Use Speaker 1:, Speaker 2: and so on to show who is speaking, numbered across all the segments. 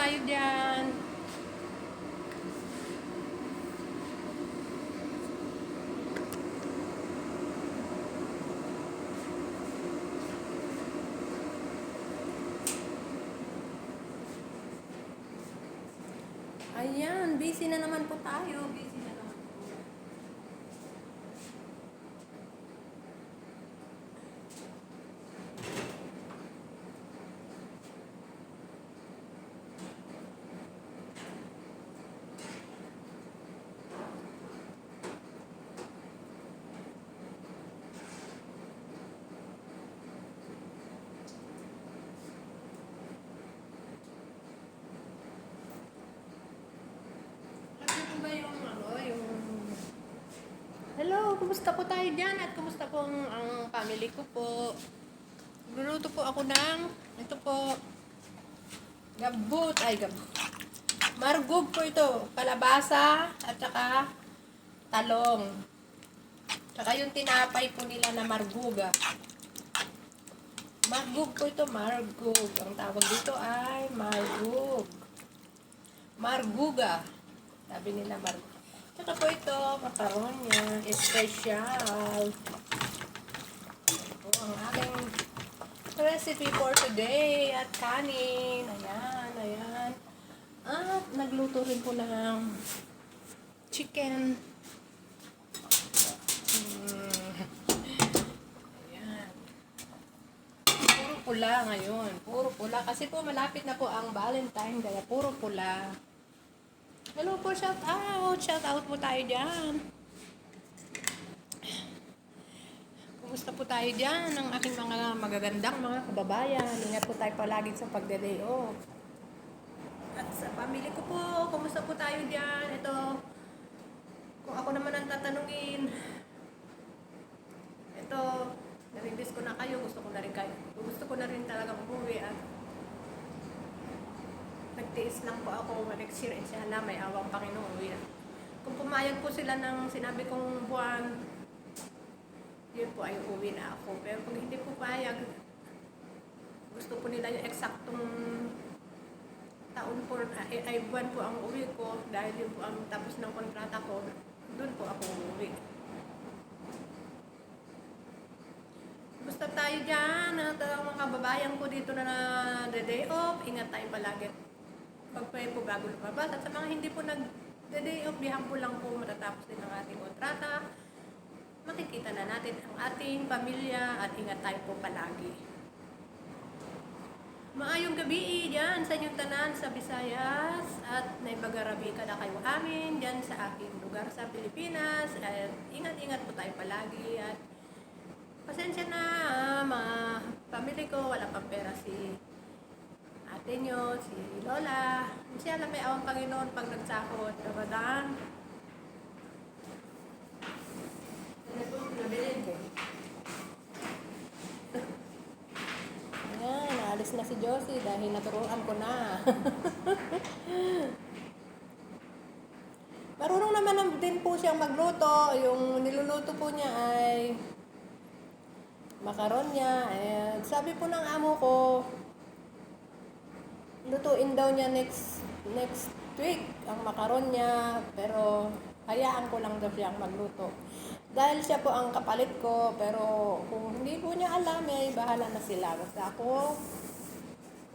Speaker 1: tayo dyan. Ayan, busy na naman po tayo. Busy na naman po. Ano ba yung Hello, kumusta po tayo dyan? At kumusta po ang family ko po? Luluto po ako ng, ito po, gabut. Margog po ito. Kalabasa at saka talong. Saka yung tinapay po nila na marguga. Margog po ito, margog. Ang tawag dito ay margog. Marguga. Sabi nila margog. Saka po ito, makaronya, special. Ito ang aking recipe for today at kanin. Ayan. At nagluto rin po ng chicken. Ayan. Puro pula ngayon. Puro pula. Kasi po malapit na po ang Valentine. Kaya puro pula. Hello po, shout out. Shout out po tayo dyan. Kumusta po tayo dyan ng aking mga magagandang mga kababayan. Ingat po tayo palagi sa pagde-day off. At sa family ko po, kumusta po tayo dyan? Ito, kung ako naman ang tatanungin, ito, narinis ko na kayo, gusto ko na rin talagang umuwi at nagtiis lang po ako, next year, inshallah, may awang Panginoon. Kung pumayag po sila ng sinabi kong buwan, yun po ay uuwi na ako. Pero kung hindi po payag, gusto po nila yung eksaktong taon po, ay buwan po ang uwi ko, dahil yun po ang tapos ng kontrata ko, doon po ako uuwi. Basta tayo dyan, at mga kababayan ko dito na day off, ingat tayo palagi. Pag-pray po bago lumabas. At sa mga hindi po nag-day off, dihan po lang po matatapos din ang ating kontrata. Makikita na natin ang ating pamilya at ingat tayo po palagi. Maayong gabi dyan sa inyong tanan sa Visayas at naibagarabi ka na kayo amin dyan sa aking lugar sa Pilipinas. At ingat-ingat po tayo palagi at pasensya na mga family ko, wala pang pera si ate nyo, si Lola. Siya lang may awang Panginoon pag nagsahod. Ramadan. Ayan, naalis na si Josie dahil naturuan ko na. Marunong naman din po siyang magluto. Yung niluluto po niya ay makaronya. Sabi po ng amo ko, lutuin daw niya next week ang makaron niya, pero hayaan ko lang daw siyang magluto. Dahil siya po ang kapalit ko, pero kung hindi po niya alam, ay bahala na sila. Basta ako,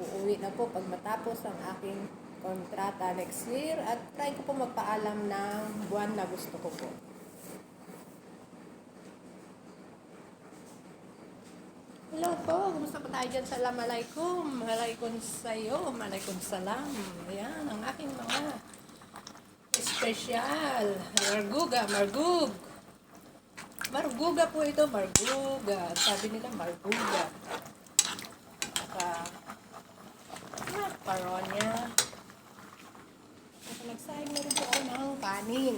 Speaker 1: uuwi na po pag matapos ang aking kontrata next year at try ko po magpaalam ng buwan na gusto ko po. Hello po, kumusta po tayo dyan? Assalamualaikum. Malaikum sa'yo. Malaikum salam. Ayan, ang aking mga special. Margug. Marguga po ito, marguga. Sabi nila marguga. Macaronia. Nagsayang na rin po ako ng kanin.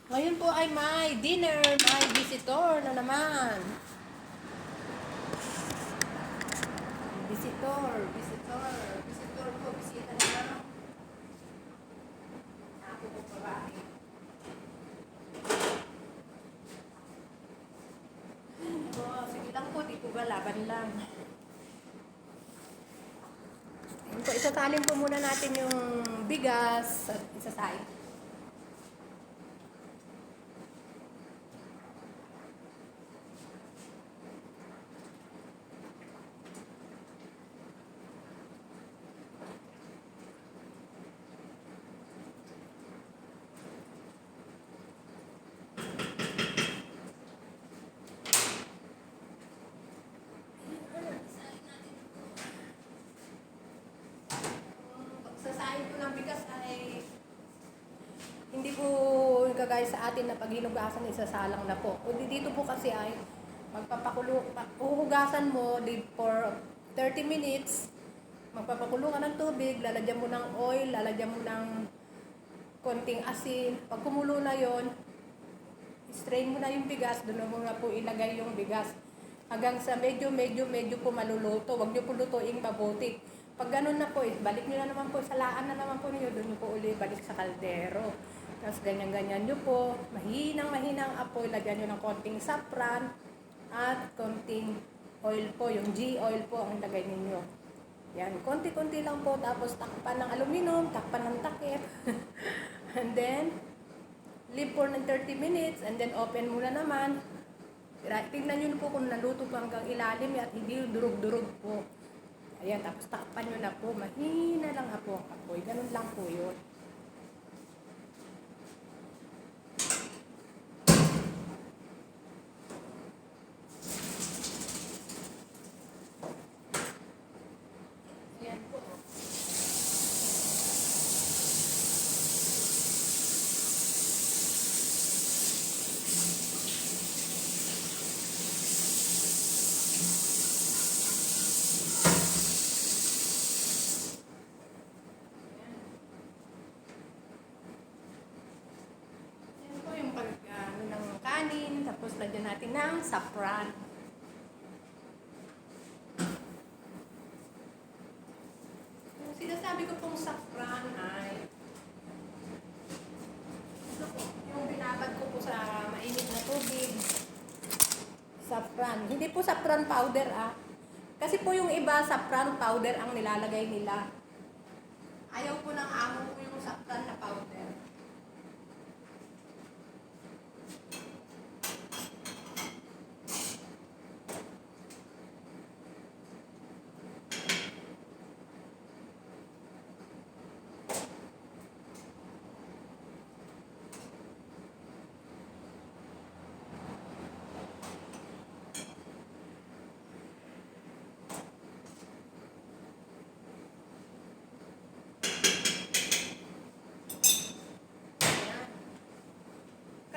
Speaker 1: Ngayon po ay may dinner, may visitor na naman. Visitor po, bisita na naman. Ako po babae. Yan lang. Ayun po, isasalin po muna natin yung bigas at isasain. Sasain ko ng bigas ay hindi po kagaya sa atin na pag hinugasan isasalang na po. Kundi dito po kasi ay uhugasan mo for 30 minutes, magpapakulo ka ng tubig, lalagyan mo ng oil, lalagyan mo ng konting asin. Pag kumulo na yon, strain mo na yung bigas, doon mo na po ilagay yung bigas. Hanggang sa medyo po maluluto. Huwag nyo po lutuing mabuti. Pag ganun na po, balik nyo na naman po, salaan na naman po niyo, doon nyo po uli balik sa kaldero. Tapos ganyan-ganyan nyo po, mahinang apoy, lagyan nyo ng konting saffron at konting oil po, yung ghee oil po ang lagay ninyo. Yan, konti-konti lang po, tapos takpan ng aluminum, takpan ng takip. And then, leave for ng 30 minutes, and then open muna naman. Tingnan nyo po kung naluto po hanggang ilalim at hindi durog-durog po. Ayan, tapos takpan nyo na po, mahina lang po ang apoy, ganun lang po yun. Ayan po. Ayan po yung ng kanin, tapos lagyan natin ng saffron. Yung sinasabi ko pong saffron ay yung binabad ko po sa mainit na tubig. Saffron. Hindi po saffron powder Kasi po yung iba, saffron powder ang nilalagay nila. Ayaw po ng amo ko yung saffron na powder.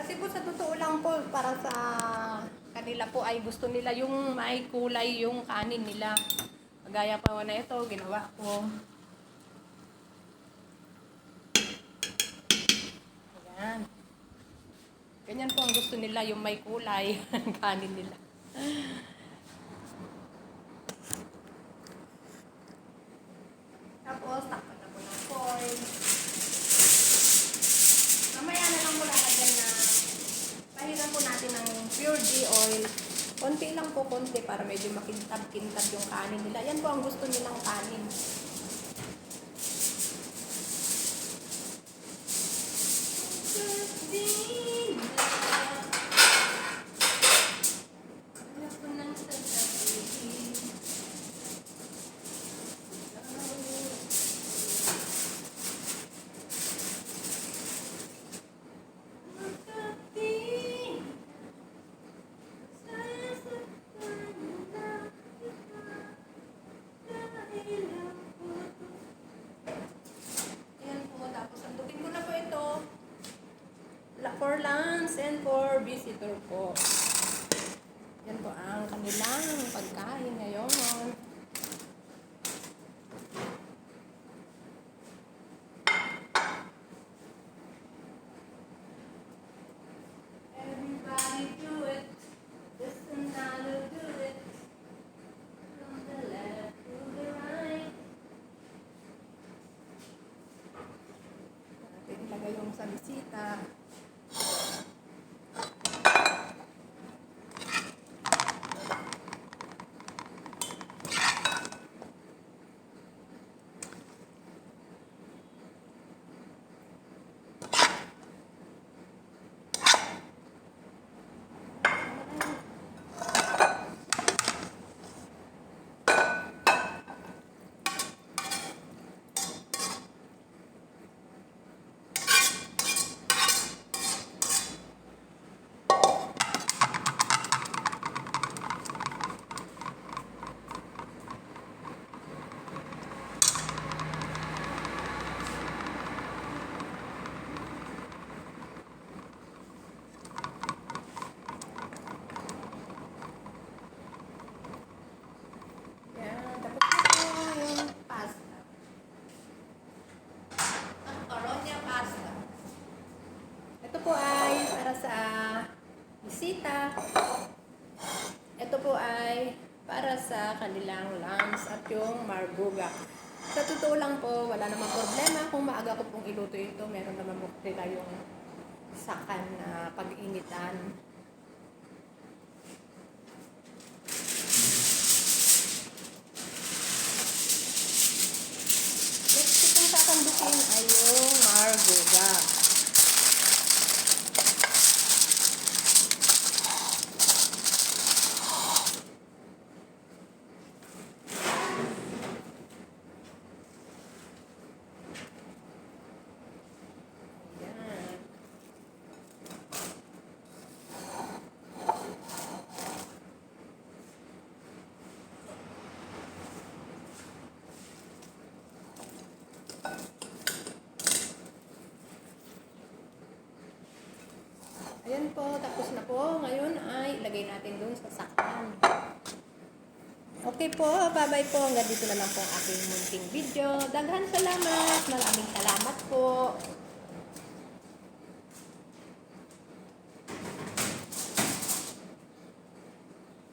Speaker 1: Kasi po sa totoo lang po, para sa kanila po ay gusto nila yung may kulay yung kanin nila. Kagaya pa na ito, ginawa ko. Ayan. Ganyan po ang gusto nila, yung may kulay ang kanin nila. Tapos, takpan na po ng foil. Mamaya na lang po lalagyan na pahiran po natin ng pure ghee oil. Konti lang po, konti para medyo makintab-kintab yung kanin nila. Yan po ang gusto nilang kanin. For lunch and for visitor po. Yan po ang kanilang pagkain ngayon. Everybody do it. Listen now, do it. From the left to the right. Natin ilagay yung sa bisita. sa kanilang lungs at yung marbuga. Sa totoo lang po, wala namang problema kung maaga ko pong iluto ito. Meron naman po kayong sakan na pag-initan. Next itong sakandukin ay yung marbuga. Ayan po, tapos na po. Ngayon ay ilagay natin dun sa sakpan. Okay po, bye-bye po. Hanggang dito na lang po ang aking munting video. Daghan salamat. Maraming salamat po.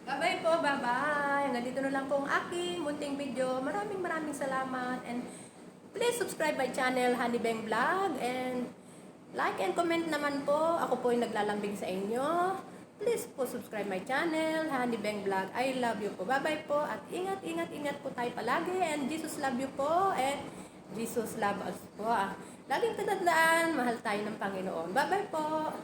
Speaker 1: Bye-bye po, bye-bye. Hanggang dito na lang po ang aking munting video. Maraming salamat. And please subscribe my channel, Honey Beng Vlog. And like and comment naman po. Ako po yung naglalambing sa inyo. Please po subscribe my channel, Honey Beng Vlog. I love you po. Bye-bye po. At ingat po tayo palagi. And Jesus love you po. And Jesus love us po. Laging tatandaan, mahal tayo ng Panginoon. Bye-bye po.